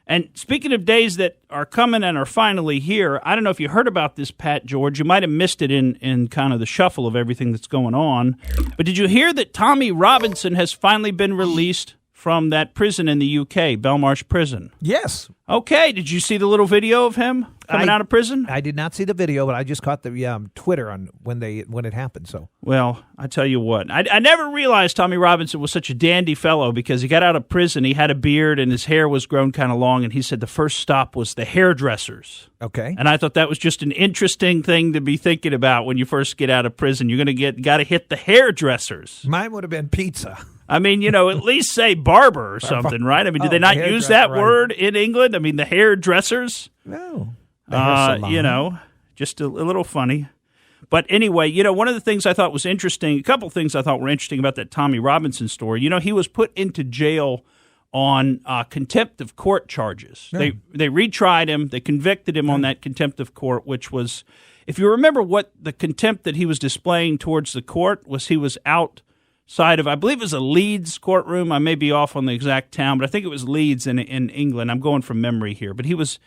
And speaking of days that are coming and are finally here, I don't know if you heard about this, Pat George. You might have missed it in kind of the shuffle of everything that's going on. But did you hear that Tommy Robinson has finally been released from that prison in the UK, Belmarsh Prison? Yes. Okay. Did you see the little video of him coming out of prison? I did not see the video, but I just caught the Twitter on when it happened. So, well, I tell you what, I never realized Tommy Robinson was such a dandy fellow because he got out of prison. He had a beard and his hair was grown kind of long, and he said the first stop was the hairdressers. Okay. And I thought that was just an interesting thing to be thinking about when you first get out of prison. You're going to got to hit the hairdressers. Mine would have been pizza. I mean, at least say barber or something, right? I mean, do they not use that word in England? I mean, the hairdressers? No. Just a little funny. But anyway, one of the things I thought was interesting, a couple things I thought were interesting about that Tommy Robinson story, he was put into jail on contempt of court charges. Yeah. They retried him. They convicted him on that contempt of court, which was, if you remember what the contempt that he was displaying towards the court was, he was outside of, I believe it was a Leeds courtroom. I may be off on the exact town, but I think it was Leeds in England. I'm going from memory here. But he was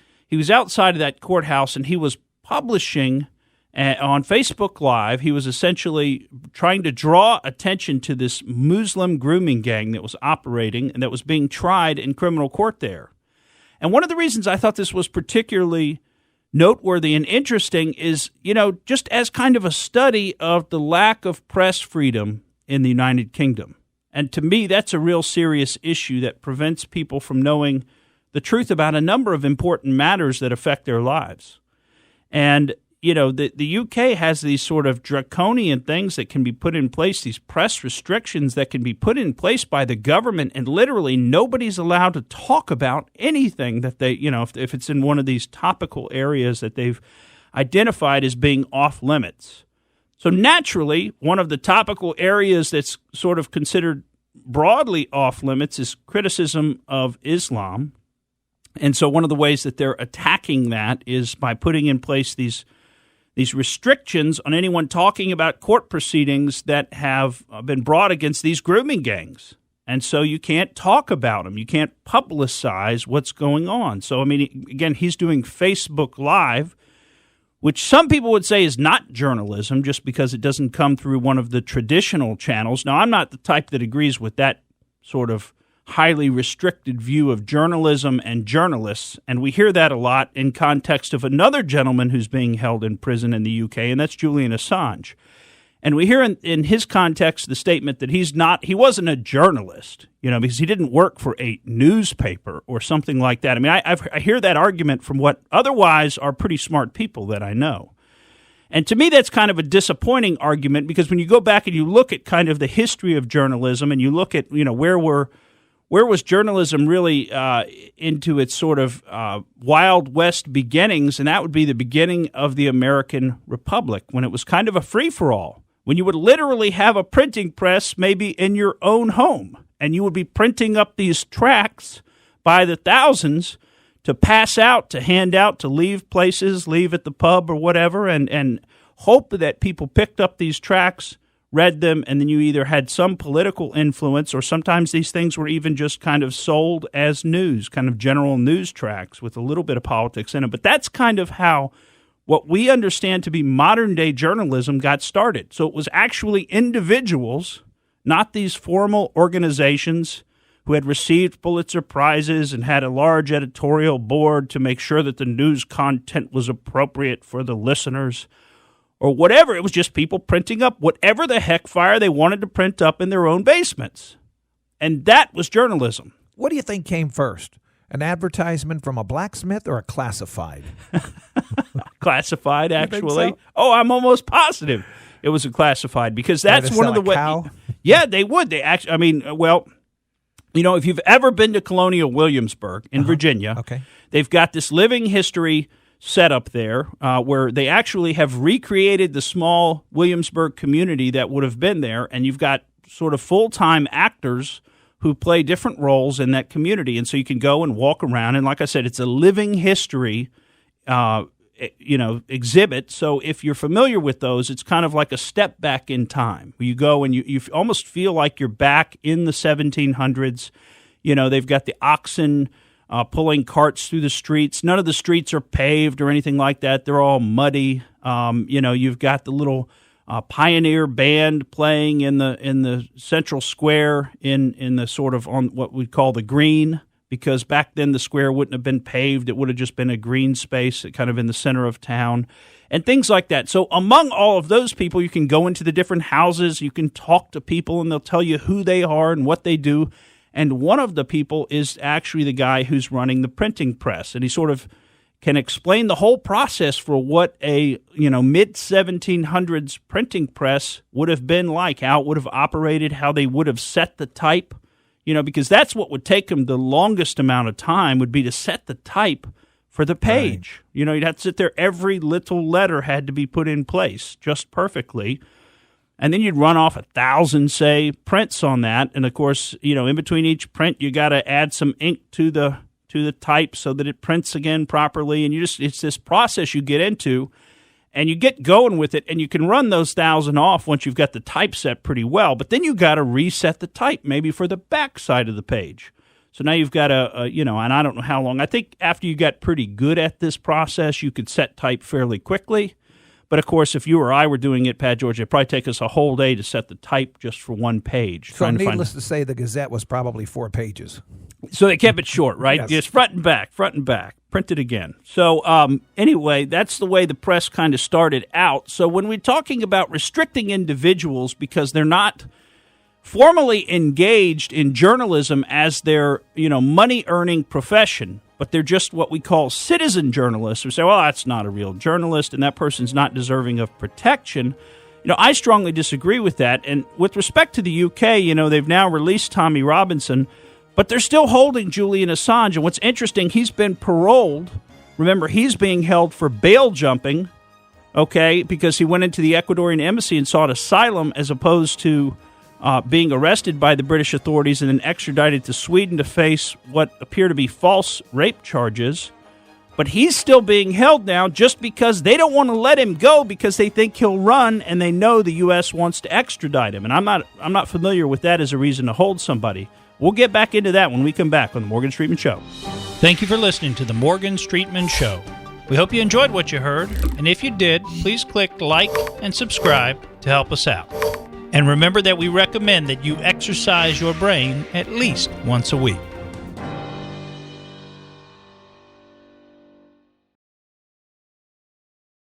outside of that courthouse, and he was publishing on Facebook Live. He was essentially trying to draw attention to this Muslim grooming gang that was operating and that was being tried in criminal court there. And one of the reasons I thought this was particularly noteworthy and interesting is, just as kind of a study of the lack of press freedom in the United Kingdom. And to me, that's a real serious issue that prevents people from knowing the truth about a number of important matters that affect their lives. And, the UK has these sort of draconian things that can be put in place, these press restrictions that can be put in place by the government, and literally nobody's allowed to talk about anything that they, if it's in one of these topical areas that they've identified as being off limits. So naturally, one of the topical areas that's sort of considered broadly off limits is criticism of Islam. And so one of the ways that they're attacking that is by putting in place these restrictions on anyone talking about court proceedings that have been brought against these grooming gangs. And so you can't talk about them. You can't publicize what's going on. So, I mean, again, he's doing Facebook Live, which some people would say is not journalism just because it doesn't come through one of the traditional channels. Now, I'm not the type that agrees with that sort of highly restricted view of journalism and journalists, and we hear that a lot in context of another gentleman who's being held in prison in the UK, and that's Julian Assange. And we hear in his context the statement that he wasn't a journalist, because he didn't work for a newspaper or something like that. I mean, I hear that argument from what otherwise are pretty smart people that I know. And to me, that's kind of a disappointing argument, because when you go back and you look at kind of the history of journalism and you look at, where was journalism really into its sort of Wild West beginnings, and that would be the beginning of the American Republic, when it was kind of a free-for-all, when you would literally have a printing press maybe in your own home, and you would be printing up these tracts by the thousands to pass out, to hand out, to leave places, leave at the pub or whatever, and hope that people picked up these tracts, read them, and then you either had some political influence, or sometimes these things were even just kind of sold as news, kind of general news tracts with a little bit of politics in it. But that's kind of how what we understand to be modern-day journalism got started. So it was actually individuals, not these formal organizations who had received Pulitzer Prizes and had a large editorial board to make sure that the news content was appropriate for the listeners, or whatever. It was just people printing up whatever the heck fire they wanted to print up in their own basements. And that was journalism. What do you think came first? An advertisement from a blacksmith or a classified? Classified, actually. So? Oh, I'm almost positive it was a classified, because that's one of the ways. Yeah, they would. They actually, I mean, well, if you've ever been to Colonial Williamsburg in Virginia, they've got this living history set up there where they actually have recreated the small Williamsburg community that would have been there, and you've got sort of full-time actors who play different roles in that community, and so you can go and walk around, and like I said, it's a living history exhibit. So if you're familiar with those, it's kind of like a step back in time. You go and you almost feel like you're back in the 1700s. They've got the oxen pulling carts through the streets. None of the streets are paved or anything like that. They're all muddy. You've got the little pioneer band playing in the central square in the sort of on what we call the green, because back then the square wouldn't have been paved. It would have just been a green space kind of in the center of town and things like that. So among all of those people, you can go into the different houses, you can talk to people, and they'll tell you who they are and what they do. And one of the people is actually the guy who's running the printing press, and he sort of can explain the whole process for what a mid-1700s printing press would have been like, how it would have operated, how they would have set the type, because that's what would take them the longest amount of time, would be to set the type for the page. Right. You'd have to sit there. Every little letter had to be put in place just perfectly. And then you'd run off 1,000, say, prints on that. And, of course, in between each print, you got to add some ink to the type so that it prints again properly. And it's this process you get into, and you get going with it, and you can run those 1,000 off once you've got the type set pretty well. But then you got to reset the type maybe for the back side of the page. So now you've got and I don't know how long. I think after you got pretty good at this process, you could set type fairly quickly. But, of course, if you or I were doing it, Pat George, it'd probably take us a whole day to set the type just for one page. So needless to say, the Gazette was probably 4 pages. So they kept it short, right? Yes. Just front and back, print it again. So anyway, that's the way the press kind of started out. So when we're talking about restricting individuals because they're not formally engaged in journalism as their, money-earning profession, but they're just what we call citizen journalists, who say, well, that's not a real journalist, and that person's not deserving of protection. I strongly disagree with that. And with respect to the UK, they've now released Tommy Robinson, but they're still holding Julian Assange. And what's interesting, he's been paroled. Remember, he's being held for bail jumping, because he went into the Ecuadorian embassy and sought asylum as opposed to being arrested by the British authorities and then extradited to Sweden to face what appear to be false rape charges. But he's still being held now just because they don't want to let him go because they think he'll run and they know the U.S. wants to extradite him. And I'm not familiar with that as a reason to hold somebody. We'll get back into that when we come back on the Morgan Streetman Show. Thank you for listening to the Morgan Streetman Show. We hope you enjoyed what you heard, and if you did, please click like and subscribe to help us out. And remember that we recommend that you exercise your brain at least once a week.